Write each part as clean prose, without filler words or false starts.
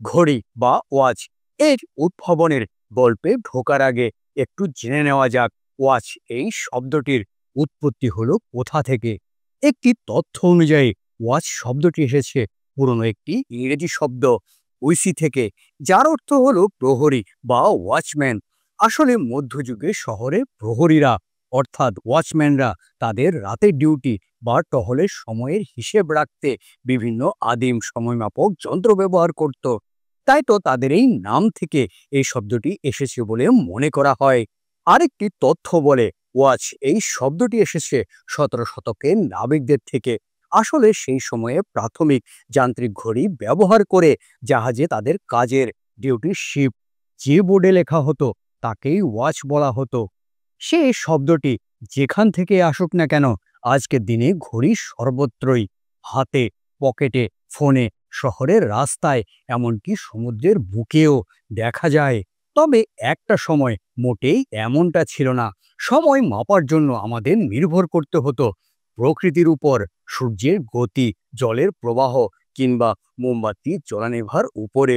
ঘড়ি বা ওয়াচ এর উদ্ভাবনের গল্পে ঢোকার আগে একটু জেনে নেওয়া যাক ওয়াচ এই শব্দটির উৎপত্তি হলো কোথা থেকে। একটি তথ্য অনুযায়ী ওয়াচ শব্দটি এসেছে পুরনো একটি ইংরেজি শব্দ উইসি থেকে, যার অর্থ হলো প্রহরী বা ওয়াচম্যান। আসলে মধ্যযুগে শহরে প্রহরীরা অর্থাৎ ওয়াচম্যানরা তাদের রাতের ডিউটি বা টহলের সময়ের হিসেব রাখতে বিভিন্ন আদিম সময়মাপক যন্ত্র ব্যবহার করত। তাই তো তাদের এই নাম থেকে এই শব্দটি এসেছে বলে মনে করা হয়। আরেকটি তথ্য বলে ওয়াচ এই শব্দটি এসেছে 17 শতকের নাবিকদের থেকে। আসলে সেই সময়ে প্রাথমিক যান্ত্রিক ঘড়ি ব্যবহার করে জাহাজে তাদের কাজের ডিউটি শিপ যে বোর্ডে লেখা হতো তাকেই ওয়াচ বলা হতো। সে শব্দটি যেখান থেকে আসুক না কেন, আজকের দিনে ঘড়ি সর্বত্রই, হাতে, পকেটে, ফোনে, শহরের রাস্তায়, এমনকি সমুদ্রের বুকেও দেখা যায়। তবে একটা সময় মোটেই এমনটা ছিল না। সময় মাপার জন্য আমাদের নির্ভর করতে হতো প্রকৃতির উপর, সূর্যের গতি, জলের প্রবাহ কিংবা মোমবাতি জ্বলানেভার উপরে।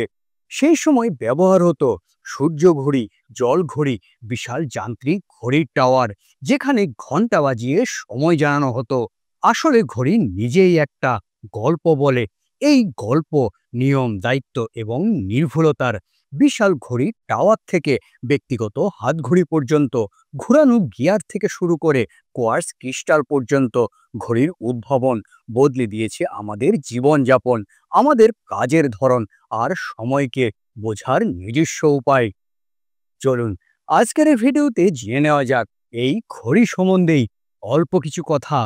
সেই সময় ব্যবহার হতো সূর্য ঘড়ি, জল ঘড়ি, বিশাল যান্ত্রিক ঘড়ির টাওয়ার, যেখানে ঘন্টা বাজিয়ে সময় জানানো হতো। আসলে ঘড়ি নিজেই একটা গল্প বলে। এই গল্প নিয়ম, দায়িত্ব এবং নির্ভুলতার। বিশাল ঘড়ি টাওয়ার থেকে ব্যক্তিগত হাতঘড়ি পর্যন্ত, ঘোরানো গিয়ার থেকে শুরু করে কোয়ার্টজ ক্রিস্টাল পর্যন্ত, ঘড়ির উদ্ভাবন বদলে দিয়েছে আমাদের জীবনযাপন, আমাদের কাজের ধরন আর সময়কে বোঝার নিজস্ব উপায়। চলুন আজকের এই ভিডিওতে জেনে নেওয়া যাক এই ঘড়ি সম্বন্ধেই অল্প কিছু কথা।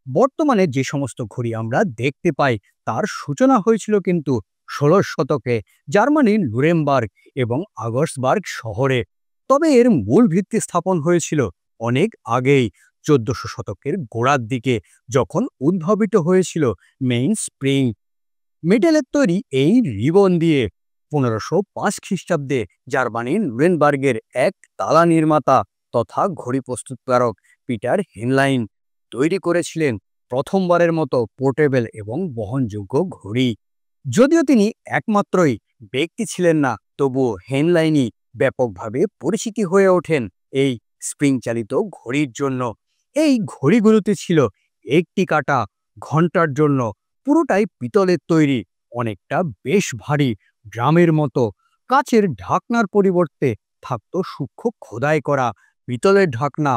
বর্তমানে যে সমস্ত ঘড়ি আমরা দেখতে পাই তার সূচনা হয়েছিল কিন্তু 16 শতকে জার্মানির নুরেমবার্গ এবং আগস্টবার্গ শহরে। তবে এর মূল ভিত্তি স্থাপন হয়েছিল অনেক আগেই, 1400 শতকের গোড়ার দিকে, যখন উদ্ভাবিত হয়েছিল মেইন স্প্রিং মেটেলের তৈরি এই রিবন দিয়ে। 1505 খ্রিস্টাব্দে জার্মানির নুরেনবার্গের এক তালা নির্মাতা তথা ঘড়ি প্রস্তুতকারক পিটার হেনলাইন তৈরি করেছিলেন প্রথমবারের মতো পোর্টেবল এবং বহনযোগ্য ঘড়ি। যদিও তিনি একমাত্রই ব্যক্তি ছিলেন না, তবুও হেনলাইনই ব্যাপকভাবে পরিচিতি হয়ে ওঠেন এই স্প্রিং চালিত ঘড়ির জন্য। এই ঘড়িগুলোতে ছিল একটি কাঁটা ঘন্টার জন্য, পুরোটাই পিতলের তৈরি, অনেকটা বেশ ভারী, ড্রামের মতো। কাচের ঢাকনার পরিবর্তে থাকতো সূক্ষ্ম খোদাই করা পিতলের ঢাকনা,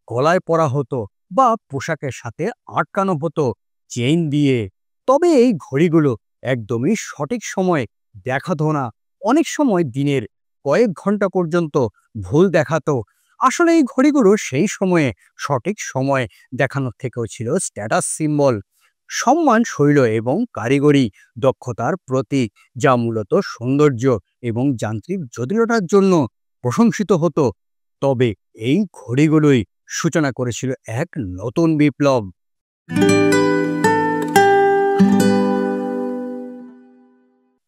গলায় পরা হতো বা পোশাকের সাথে আটকানো হতো চেইন দিয়ে। তবে এই ঘড়িগুলো একদমই সঠিক সময় দেখাতো না, অনেক সময় দিনের কয়েক ঘন্টা পর্যন্ত ভুল দেখাতো। আসলে এই ঘড়িগুলো সেই সময়ে সঠিক সময় দেখানোর থেকেও ছিল স্ট্যাটাস সিম্বল, সম্মান, শৈল এবং কারিগরি দক্ষতার প্রতীক, যা মূলত সৌন্দর্য এবং যান্ত্রিক জটিলতার জন্য প্রশংসিত হতো। তবে এই ঘড়িগুলোই সূচনা করেছিল এক নতুন বিপ্লব।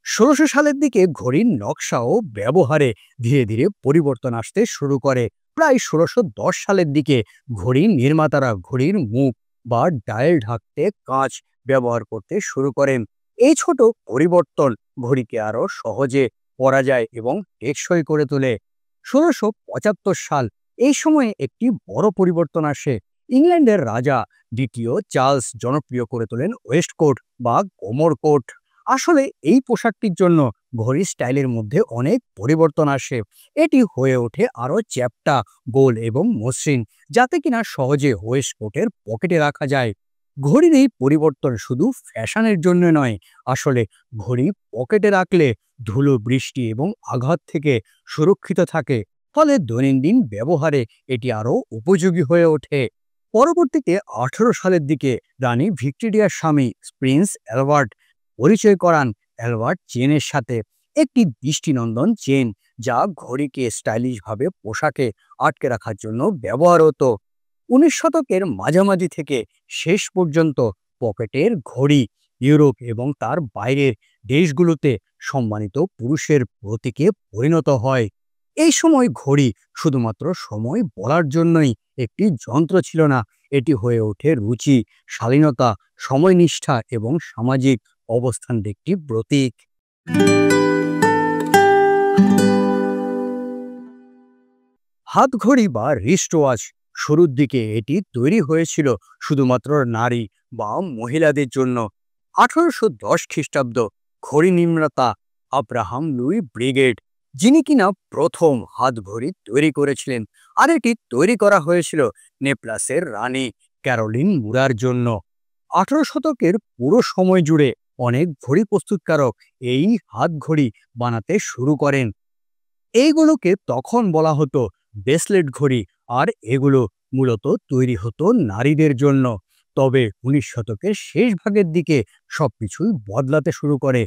1600 সালের দিকে ঘড়ির নকশা ও ব্যবহারে ধীরে ধীরে পরিবর্তন আসতে শুরু করে। প্রায় 1610 সালের দিকে ঘড়ির নির্মাতারা ঘড়ির মুখ বা ডায়াল ঢাকতে কাঁচ ব্যবহার করতে শুরু করেন। এই ছোট পরিবর্তন ঘড়িকে আরো সহজে পরা যায় এবং টেকসই করে তোলে। 1675 সাল, এই সময়ে একটি বড় পরিবর্তন আসে। ইংল্যান্ডের রাজা দ্বিতীয় চার্লস জনপ্রিয় করে তোলেন ওয়েস্টকোট বা কোমর কোট। আসলে এই পোশাকটির জন্য ঘড়ির স্টাইলের মধ্যে অনেক পরিবর্তন আসে। এটি হয়ে ওঠে আরো চ্যাপ্টা, গোল এবং মসৃণ, যাতে কিনা সহজে ওয়েস্টকোটের পকেটে রাখা যায়। ঘড়ির এই পরিবর্তন শুধু ফ্যাশনের জন্য নয়, আসলে ঘড়ি পকেটে রাখলে ধুলো, বৃষ্টি এবং আঘাত থেকে সুরক্ষিত থাকে, ফলে দৈনন্দিন ব্যবহারে এটি আরো উপযোগী হয়ে ওঠে। পরবর্তীতে 18 সালের দিকে রানী ভিক্টোরিয়ার স্বামী প্রিন্স অ্যালবার্ট পরিচয় করান অ্যালবার্ট চেনের সাথে, একটি দৃষ্টিনন্দন চেন যা ঘড়িকে স্টাইলিশভাবে পোশাকে আটকে রাখার জন্য ব্যবহার হতো। 19 শতকের মাঝামাঝি থেকে শেষ পর্যন্ত পকেটের ঘড়ি ইউরোপ এবং তার বাইরের দেশগুলোতে সম্মানিত পুরুষের প্রতীকে পরিণত হয়। এই সময় ঘড়ি শুধুমাত্র সময় বলার জন্যই একটি যন্ত্র ছিল না, এটি হয়ে ওঠে রুচি, শালীনতা, সময়নিষ্ঠা এবং সামাজিক অবস্থানের একটি প্রতীক। হাতঘড়ি বা রিস্ট ওয়াচ শুরুর দিকে এটি তৈরি হয়েছিল শুধুমাত্র নারী বা মহিলাদের জন্য। 1810 খ্রিস্টাব্দ ঘড়ি নির্মাতা আব্রাহাম লুই ব্রিগেড, যিনি কিনা প্রথম হাতঘড়ি তৈরি করেছিলেন, আর এটি তৈরি করা হয়েছিল নেপলাসের রানী ক্যারোলিন মুরার জন্য। 18 শতকের পুরো সময় জুড়ে অনেক ঘড়ি প্রস্তুতকারক এই হাতঘড়ি বানাতে শুরু করেন। এইগুলোকে তখন বলা হতো ব্রেসলেট ঘড়ি, আর এগুলো মূলত তৈরি হতো নারীদের জন্য। তবে 19 শতকের শেষ ভাগের দিকে সবকিছুই বদলাতে শুরু করে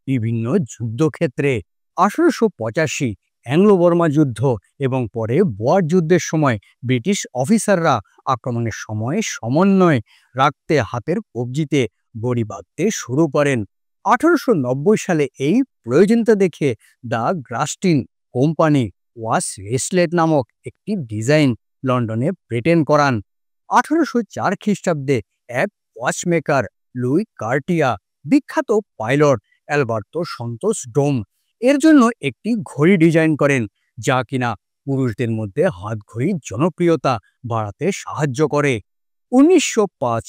বিভিন্ন যুদ্ধক্ষেত্রে। 1885 অ্যাংলো বর্মা যুদ্ধ এবং পরে বোয়ার যুদ্ধের সময় ব্রিটিশ অফিসাররা আক্রমণের সময় সমন্বয় রাখতে হাতের কবজিতে ঘড়ি বাঁধতে শুরু করেন। 1890 সালে এই প্রয়োজনীয়তা দেখে দ্য গ্রাস্টিন কোম্পানি ওয়াচ রেসলেট নামক একটি ডিজাইন লন্ডনে পেটেন্ট করান। 1804 খ্রিস্টাব্দে এক ওয়াচমেকার লুই কার্টিয়া বিখ্যাত পাইলট অ্যালবার্তো সন্তোষ ডোম এর জন্য একটি ঘড়ি ডিজাইন করেন, যা কিনা পুরুষদের মধ্যে হাতঘড়ির জনপ্রিয়তা বাড়াতে সাহায্য করে। 1905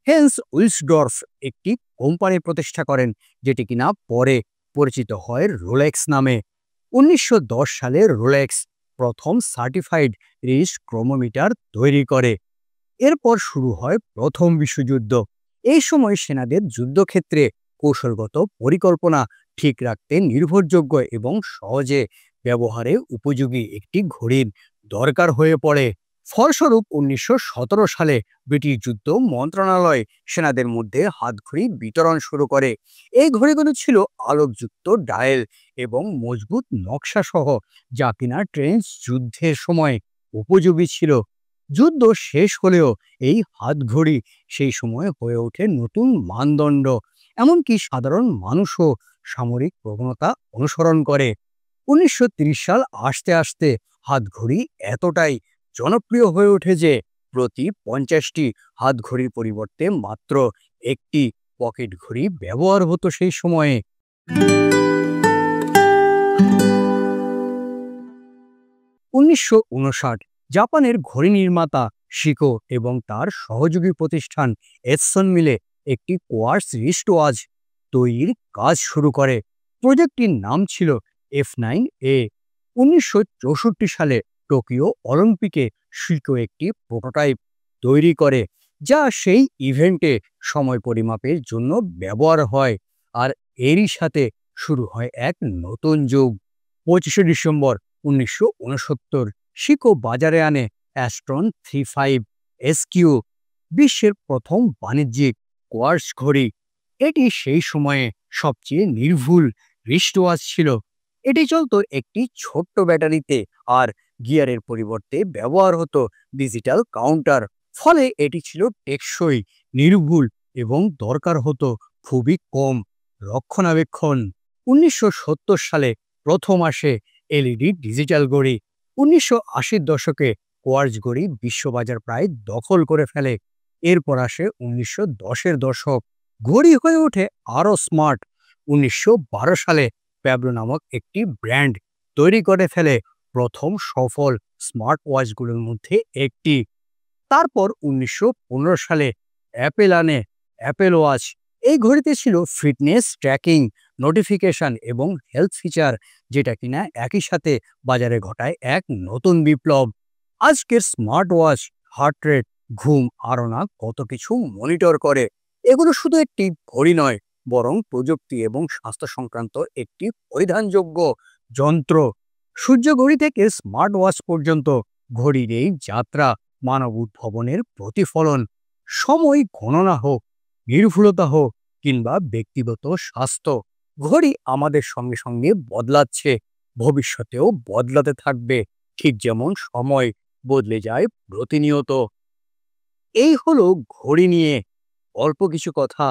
হেন্স উইলসডর্ফ একটি কোম্পানি প্রতিষ্ঠা করেন, যেটি কিনা পরে পরিচিত হয় রোলেক্স নামে। 1910 সালে রোলেক্স প্রথম সার্টিফাইড রিস্ট ক্রোনোমিটার তৈরি করে। এরপর শুরু হয় প্রথম বিশ্বযুদ্ধ। এই সময় সেনাদের যুদ্ধক্ষেত্রে কৌশলগত পরিকল্পনা ঠিক রাখতে নির্ভরযোগ্য এবং সহজে ব্যবহারে উপযোগী একটি ঘড়ির দরকার হয়ে পড়ে। ফলস্বরূপ 1917 সালে ব্রিটিশ যুদ্ধ মন্ত্রণালয় সেনাদের মধ্যে হাতঘড়ি বিতরণ শুরু করে। এই ঘড়িগুলো ছিল আলোকযুক্ত ডায়াল এবং মজবুত নকশা সহ, যা কিনা ট্রেঞ্চ যুদ্ধের সময় উপযোগী ছিল। যুদ্ধ শেষ হলেও এই হাতঘড়ি সেই সময় হয়ে ওঠে নতুন মানদণ্ড, এমনকি সাধারণ মানুষও সামরিক প্রবণতা অনুসরণ করে। 1930 সাল আসতে আসতে হাতঘড়ি এতটাই জনপ্রিয় হয়ে ওঠে যে প্রতি 50টি হাতঘড়ির পরিবর্তে মাত্র একটি পকেট ঘড়ি ব্যবহার হতো সেই সময়ে। 1959 জাপানের ঘড়ি নির্মাতা শিকো এবং তার সহযোগী প্রতিষ্ঠান এসসন মিলে একটি কোয়ার্টজ রিস্ট ওয়াচ তৈরির কাজ শুরু করে। প্রজেক্টটির নাম ছিল F9A। 1964 সালে টোকিও অলিম্পিকে শিকো একটি প্রোটোটাইপ তৈরি করে, যা সেই ইভেন্টে সময় পরিমাপের জন্য ব্যবহার হয়। আর এরই সাথে শুরু হয় এক নতুন যুগ। 25 ডিসেম্বর 1969 শিকো বাজারে আনে অ্যাস্ট্রন 35 এসকিউ, বিশ্বের প্রথম বাণিজ্যিক কোয়ার্টজ ঘড়ি। এটি সেই সময়ে সবচেয়ে নির্ভুল রিস্ট ওয়াচ ছিল। এটি চলত একটি ছোট্ট ব্যাটারিতে, আর গিয়ারের পরিবর্তে ব্যবহার হতো ডিজিটাল কাউন্টার। ফলে এটি ছিল টেকসই, নির্ভুল এবং দরকার হতো খুবই কম রক্ষণাবেক্ষণ। 1970 সালে প্রথম আসে এলইডি ডিজিটাল ঘড়ি। 1980-র দশকে কোয়ার্টজ ঘড়ি বিশ্ববাজার প্রায় দখল করে ফেলে। এরপর আসে 1910-এর দশক, ঘড়ি হয়ে ওঠে আরও স্মার্ট। 1912 সালে প্যাবলো নামক একটি ব্র্যান্ড তৈরি করে ফেলে প্রথম সফল স্মার্ট ওয়াচগুলোর মধ্যে একটি। তারপর 1915 সালে অ্যাপেল আনে অ্যাপেল ওয়াচ। এই ঘড়িতে ছিল ফিটনেস ট্র্যাকিং, নোটিফিকেশন এবং হেলথ ফিচার, যেটা কিনা একই সাথে বাজারে ঘটায় এক নতুন বিপ্লব। আজকের স্মার্ট ওয়াচ হার্ট রেট, ঘুম, আরও কত কিছু মনিটর করে। এগুলো শুধু একটি ঘড়ি নয়, বরং প্রযুক্তি এবং স্বাস্থ্য সংক্রান্ত একটি পরিধানযোগ্য যন্ত্র। সূর্য ঘড়ি থেকে স্মার্ট ওয়াচ পর্যন্ত ঘড়ির এই যাত্রা মানব উদ্ভাবনের প্রতিফলন। সময় গণনা হোক, নির্ভুলতা হোক কিংবা ব্যক্তিগত স্বাস্থ্য, ঘড়ি আমাদের সঙ্গে সঙ্গে বদলাচ্ছে, ভবিষ্যতেও বদলাতে থাকবে, ঠিক যেমন সময় বদলে যায় প্রতিনিয়ত। এই হলো ঘড়ি নিয়ে অল্প কিছু কথা।